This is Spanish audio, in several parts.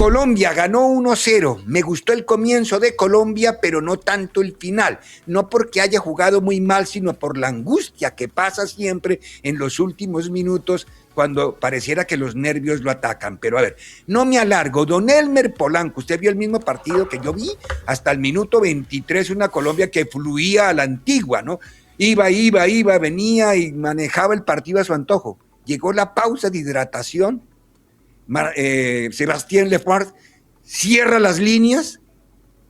Colombia ganó 1-0. Me gustó el comienzo de Colombia, pero no tanto el final. No porque haya jugado muy mal, sino por la angustia que pasa siempre en los últimos minutos cuando pareciera que los nervios lo atacan. Pero a ver, no me alargo. Don Elmer Polanco, usted vio el mismo partido que yo vi hasta el minuto 23, una Colombia que fluía a la antigua, ¿no? Iba, venía y manejaba el partido a su antojo. Llegó la pausa de hidratación. Sebastián Lefort cierra las líneas,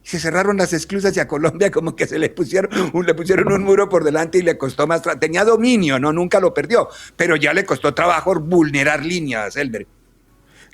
se cerraron las esclusas y a Colombia como que le pusieron un muro por delante y le costó más. Tenía dominio, no, nunca lo perdió, pero ya le costó trabajo vulnerar líneas, Elber.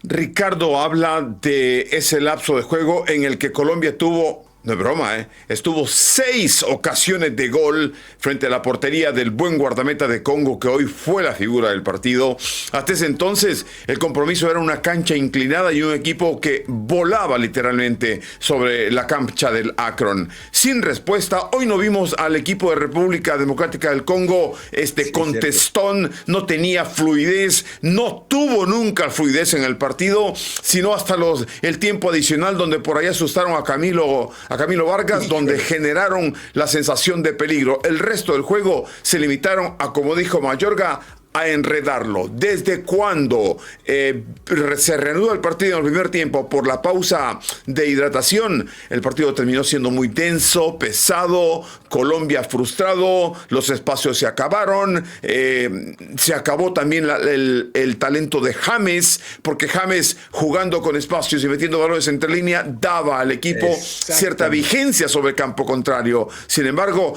Ricardo habla de ese lapso de juego en el que Colombia tuvo, no es broma, estuvo 6 ocasiones de gol frente a la portería del buen guardameta de Congo, que hoy fue la figura del partido. Hasta ese entonces, el compromiso era una cancha inclinada y un equipo que volaba literalmente sobre la cancha del Akron. Sin respuesta, hoy no vimos al equipo de República Democrática del Congo, contestón, no tenía fluidez, no tuvo nunca fluidez en el partido, sino hasta el tiempo adicional, donde por ahí asustaron a Camilo Vargas, donde generaron la sensación de peligro. El resto del juego se limitaron a, como dijo Mayorga, a enredarlo. ¿Desde cuando se reanuda el partido en el primer tiempo por la pausa de hidratación? El partido terminó siendo muy denso, pesado, Colombia frustrado, los espacios se acabaron, se acabó también el talento de James, porque James, jugando con espacios y metiendo balones entre línea, daba al equipo cierta vigencia sobre el campo contrario. Sin embargo,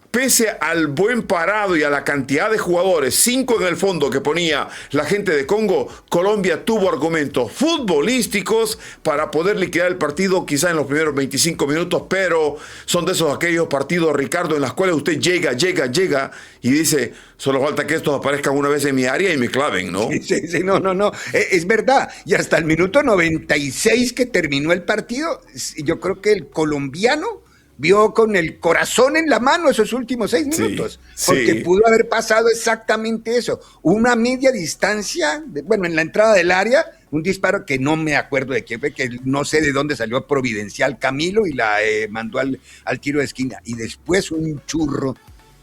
pese al buen parado y a la cantidad de jugadores, 5 en el fondo que ponía la gente de Congo, Colombia tuvo argumentos futbolísticos para poder liquidar el partido quizá en los primeros 25 minutos, pero son de aquellos partidos, Ricardo, en los cuales usted llega y dice, solo falta que estos aparezcan una vez en mi área y me claven, ¿no? Sí, no, es verdad. Y hasta el minuto 96 que terminó el partido, yo creo que el colombiano vio con el corazón en la mano esos últimos 6 minutos, porque pudo haber pasado exactamente eso, una media distancia, en la entrada del área, un disparo que no me acuerdo de quién fue, que no sé de dónde salió providencial Camilo y la mandó al tiro de esquina, y después un churro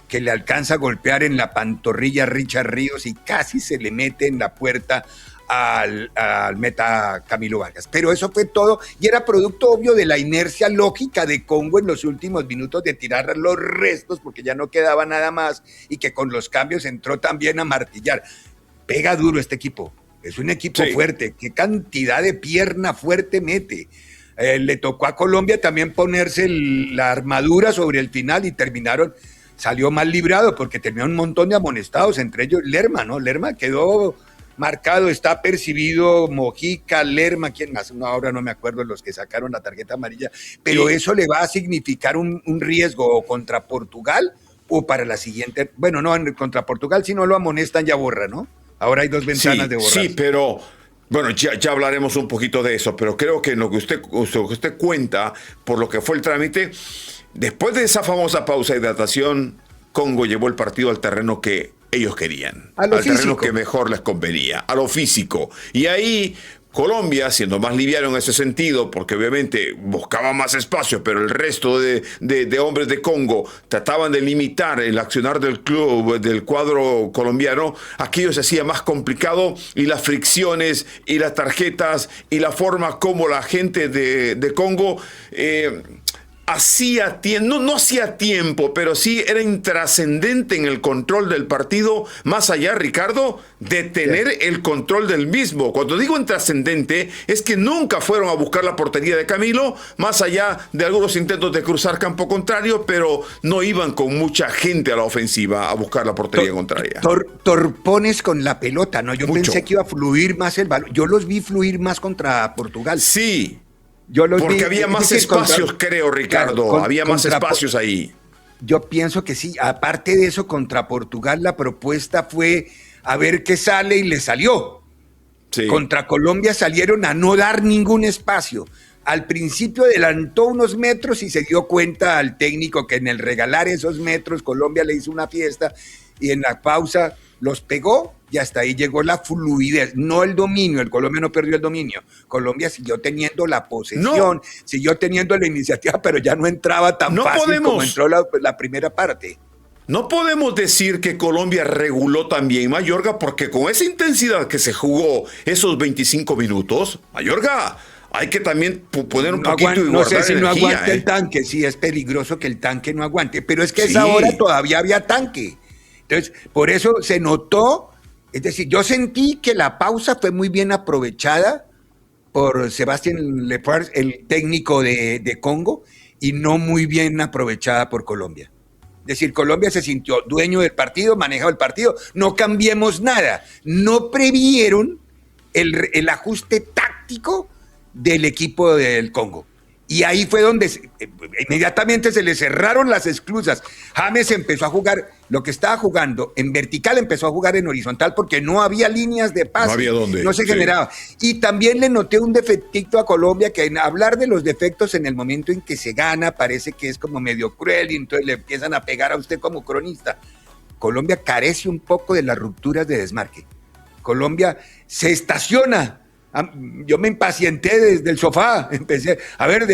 que le alcanza a golpear en la pantorrilla a Richard Ríos y casi se le mete en la puerta al meta Camilo Vargas. Pero eso fue todo y era producto obvio de la inercia lógica de Congo en los últimos minutos de tirar los restos porque ya no quedaba nada más y que con los cambios entró también a martillar. Pega duro este equipo, es un equipo fuerte, qué cantidad de pierna fuerte mete. Le tocó a Colombia también ponerse la armadura sobre el final y salió mal librado porque tenía un montón de amonestados, entre ellos Lerma, ¿no? Lerma quedó marcado, está percibido, Mojica, Lerma, ¿quién más? No, ahora no me acuerdo los que sacaron la tarjeta amarilla, pero eso le va a significar un riesgo contra Portugal o para la siguiente, contra Portugal si no lo amonestan ya borra, ¿no? Ahora hay 2 ventanas de borrar. Sí, pero ya hablaremos un poquito de eso, pero creo que lo que usted cuenta, por lo que fue el trámite, después de esa famosa pausa de hidratación, Congo llevó el partido al terreno que ellos querían, al terreno que mejor les convenía, a lo físico. Y ahí Colombia, siendo más liviano en ese sentido, porque obviamente buscaba más espacio, pero el resto de hombres de Congo trataban de limitar el accionar del cuadro colombiano, aquello se hacía más complicado y las fricciones y las tarjetas y la forma como la gente de Congo no hacía tiempo, pero sí era intrascendente en el control del partido, más allá, Ricardo, de tener el control del mismo. Cuando digo intrascendente, es que nunca fueron a buscar la portería de Camilo, más allá de algunos intentos de cruzar campo contrario, pero no iban con mucha gente a la ofensiva a buscar la portería contraria. Torpones con la pelota, ¿no? Yo pensé que iba a fluir más el balón. Yo los vi fluir más contra Portugal. Sí. Porque había más espacios, creo, Ricardo. Claro, había más espacios ahí. Yo pienso que sí. Aparte de eso, contra Portugal la propuesta fue a ver qué sale y le salió. Sí. Contra Colombia salieron a no dar ningún espacio. Al principio adelantó unos metros y se dio cuenta al técnico que en el regalar esos metros Colombia le hizo una fiesta y en la pausa los pegó y hasta ahí llegó la fluidez, no el dominio. El Colombia no perdió el dominio. Colombia siguió teniendo la posesión, siguió teniendo la iniciativa, pero ya no entraba tan fácil como entró la primera parte. No podemos decir que Colombia reguló también Mayorga, porque con esa intensidad que se jugó esos 25 minutos, Mayorga, hay que también poner un poquito y guardar no sé si energía, no aguante el tanque, sí es peligroso que el tanque no aguante, pero es que a esa hora todavía había tanque. Entonces, por eso se notó, es decir, yo sentí que la pausa fue muy bien aprovechada por Sebastián Lepers, el técnico de Congo, y no muy bien aprovechada por Colombia. Es decir, Colombia se sintió dueño del partido, manejaba el partido, no cambiemos nada. No previeron el ajuste táctico del equipo del Congo. Y ahí fue donde inmediatamente se le cerraron las esclusas. James empezó a jugar lo que estaba jugando en vertical, empezó a jugar en horizontal porque no había líneas de pase. No había dónde. No se generaba. Y también le noté un defectito a Colombia, que en hablar de los defectos en el momento en que se gana parece que es como medio cruel y entonces le empiezan a pegar a usted como cronista. Colombia carece un poco de las rupturas de desmarque. Colombia se estaciona. Yo me impacienté desde el sofá, empecé a ver,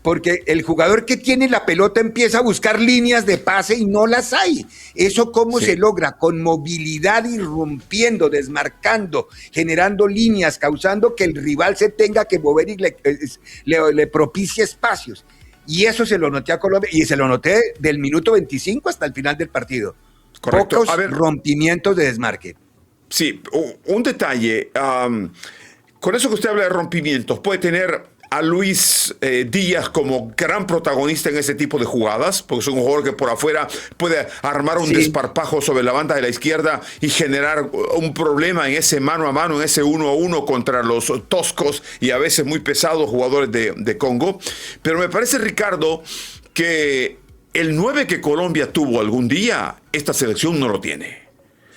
porque el jugador que tiene la pelota empieza a buscar líneas de pase y no las hay. ¿Eso cómo se logra? Con movilidad, irrumpiendo, desmarcando, generando líneas, causando que el rival se tenga que mover y le propicie espacios. Y eso se lo noté a Colombia, y se lo noté del minuto 25 hasta el final del partido. Correcto. Pocos rompimientos de desmarque. Sí, un detalle. Con eso que usted habla de rompimientos, puede tener a Luis Díaz como gran protagonista en ese tipo de jugadas, porque es un jugador que por afuera puede armar un desparpajo sobre la banda de la izquierda y generar un problema en ese mano a mano, en ese 1-1 contra los toscos y a veces muy pesados jugadores de Congo. Pero me parece, Ricardo, que el 9 que Colombia tuvo algún día, esta selección no lo tiene.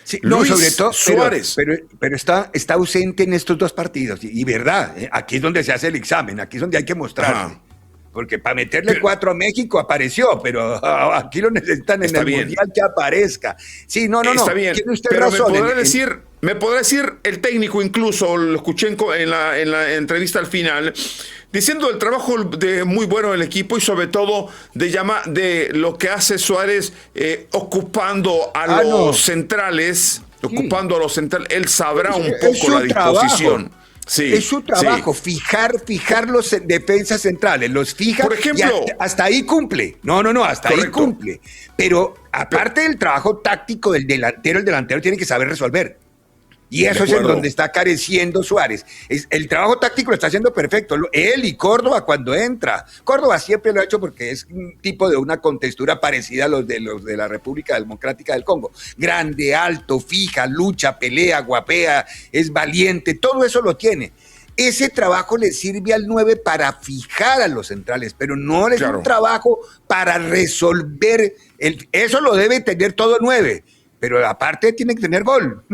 Sí, no, sobre todo Suárez. Pero está ausente en estos dos partidos. Y verdad, aquí es donde se hace el examen, aquí es donde hay que mostrarse. Porque para meterle 4 a México apareció, pero aquí lo necesitan en el Mundial que aparezca. Sí, no. Está bien, tiene usted pero razón. me podrá decir el técnico, incluso lo escuché en la entrevista al final, diciendo el trabajo muy bueno del equipo y sobre todo de lo que hace Suárez ocupando a los centrales, él sabrá un poco la disposición. Sí, es su trabajo, fijar los defensas centrales, los fija. Por ejemplo, y hasta ahí cumple. No, hasta ahí cumple. Pero aparte del trabajo táctico del delantero, el delantero tiene que saber resolver. Y eso es en donde está careciendo Suárez. El trabajo táctico lo está haciendo perfecto. Él y Córdoba cuando entra. Córdoba siempre lo ha hecho porque es un tipo de una contextura parecida a los de la República Democrática del Congo. Grande, alto, fija, lucha, pelea, guapea, es valiente, todo eso lo tiene. Ese trabajo le sirve al 9 para fijar a los centrales, pero no es un trabajo para resolver. Eso lo debe tener todo 9. Pero aparte tiene que tener gol.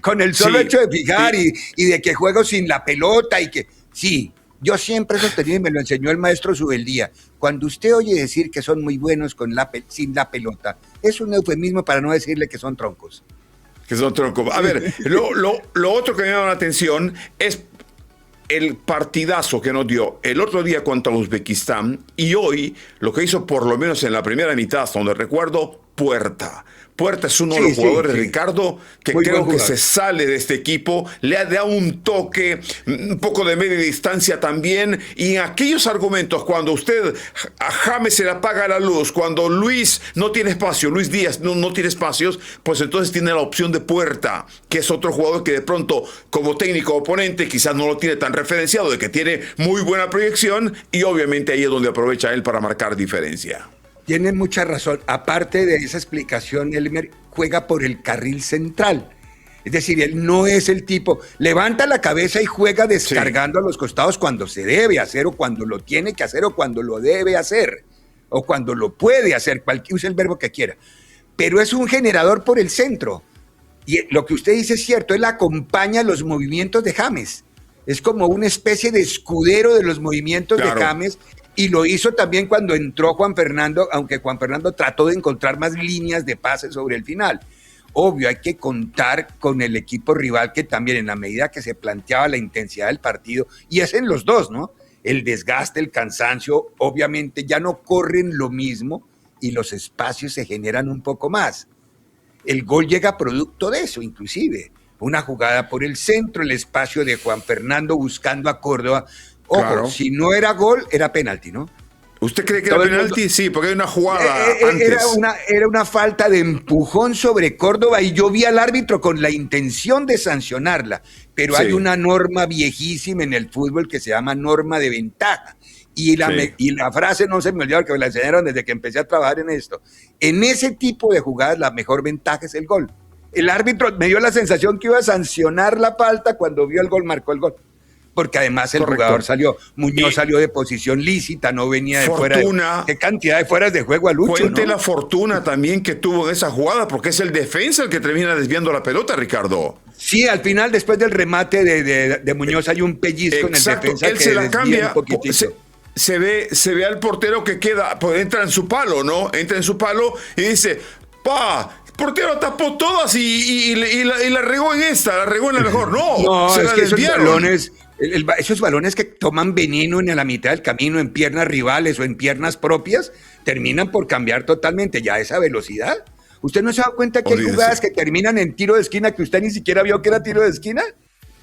Con el solo hecho de fijar y de que juego sin la pelota y que... Sí, yo siempre he sostenido y me lo enseñó el maestro Subeldía. Cuando usted oye decir que son muy buenos sin la pelota, es un eufemismo para no decirle que son troncos. Que son troncos. A ver, lo otro que me llama la atención es el partidazo que nos dio el otro día contra Uzbekistán y hoy lo que hizo por lo menos en la primera mitad, hasta donde recuerdo, Puerta es uno de los jugadores, Ricardo, que muy creo que se sale de este equipo, le ha dado un toque, un poco de media distancia también, y en aquellos argumentos, cuando a James se le apaga la luz, cuando Luis no tiene espacio, Luis Díaz no tiene espacios, pues entonces tiene la opción de Puerta, que es otro jugador que de pronto, como técnico oponente, quizás no lo tiene tan referenciado, de que tiene muy buena proyección, y obviamente ahí es donde aprovecha él para marcar diferencia. Tienen mucha razón. Aparte de esa explicación, Elmer juega por el carril central. Es decir, él no es el tipo, levanta la cabeza y juega descargando a los costados cuando se debe hacer, o cuando lo tiene que hacer, o cuando lo debe hacer, o cuando lo puede hacer, use el verbo que quiera. Pero es un generador por el centro. Y lo que usted dice es cierto, él acompaña los movimientos de James. Es como una especie de escudero de los movimientos de James. Y lo hizo también cuando entró Juan Fernando, aunque Juan Fernando trató de encontrar más líneas de pase sobre el final. Obvio, hay que contar con el equipo rival que también en la medida que se planteaba la intensidad del partido, y es en los dos, ¿no? El desgaste, el cansancio, obviamente ya no corren lo mismo y los espacios se generan un poco más. El gol llega producto de eso, inclusive. Una jugada por el centro, el espacio de Juan Fernando buscando a Córdoba. Ojo, claro. Si no era gol, era penalti, ¿no? ¿Usted cree que era penalti? Sí, porque hay una jugada antes. Era una falta de empujón sobre Córdoba y yo vi al árbitro con la intención de sancionarla, pero hay una norma viejísima en el fútbol que se llama norma de ventaja. Y la frase no se me olvidó, que me la enseñaron desde que empecé a trabajar en esto. En ese tipo de jugadas la mejor ventaja es el gol. El árbitro me dio la sensación que iba a sancionar la falta cuando vio el gol, marcó el gol. Porque además el jugador Muñoz salió de posición lícita, no venía de fuera de... ¿Qué cantidad de fueras de juego a Lucho? Cuente la fortuna también que tuvo en esa jugada, porque es el defensa el que termina desviando la pelota, Ricardo. Sí, al final, después del remate de Muñoz, hay un pellizco en el defensa. Él se la cambia, se ve al portero que queda, pues entra en su palo, ¿no? Entra en su palo y dice, portero tapó todas y la regó en esta, la regó en la mejor. No, se la desviaron. Esos balones que toman veneno en la mitad del camino, en piernas rivales o en piernas propias, terminan por cambiar totalmente ya esa velocidad. ¿Usted no se da cuenta que hay jugadas que terminan en tiro de esquina que usted ni siquiera vio que era tiro de esquina?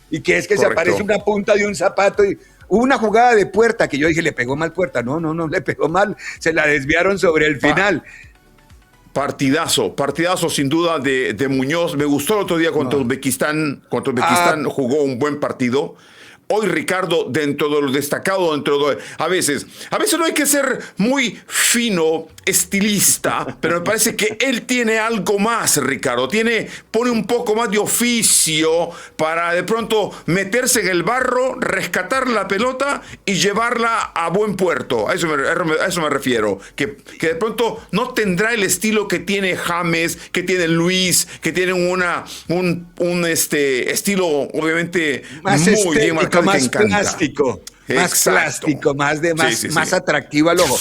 Y que es que se aparece una punta de un zapato y... Hubo una jugada de Puerta que yo dije, le pegó mal Puerta. No, le pegó mal. Se la desviaron sobre el final. Partidazo sin duda de Muñoz. Me gustó el otro día contra Uzbekistán. Contra Uzbekistán jugó un buen partido. Hoy, Ricardo, dentro de lo destacado, a veces no hay que ser muy fino, estilista, pero me parece que él tiene algo más, Ricardo. Pone un poco más de oficio para de pronto meterse en el barro, rescatar la pelota y llevarla a buen puerto. A eso me refiero. Que de pronto no tendrá el estilo que tiene James, que tiene Luis, que tienen un estilo obviamente más muy bien marcado. Más plástico, más atractivo al ojo.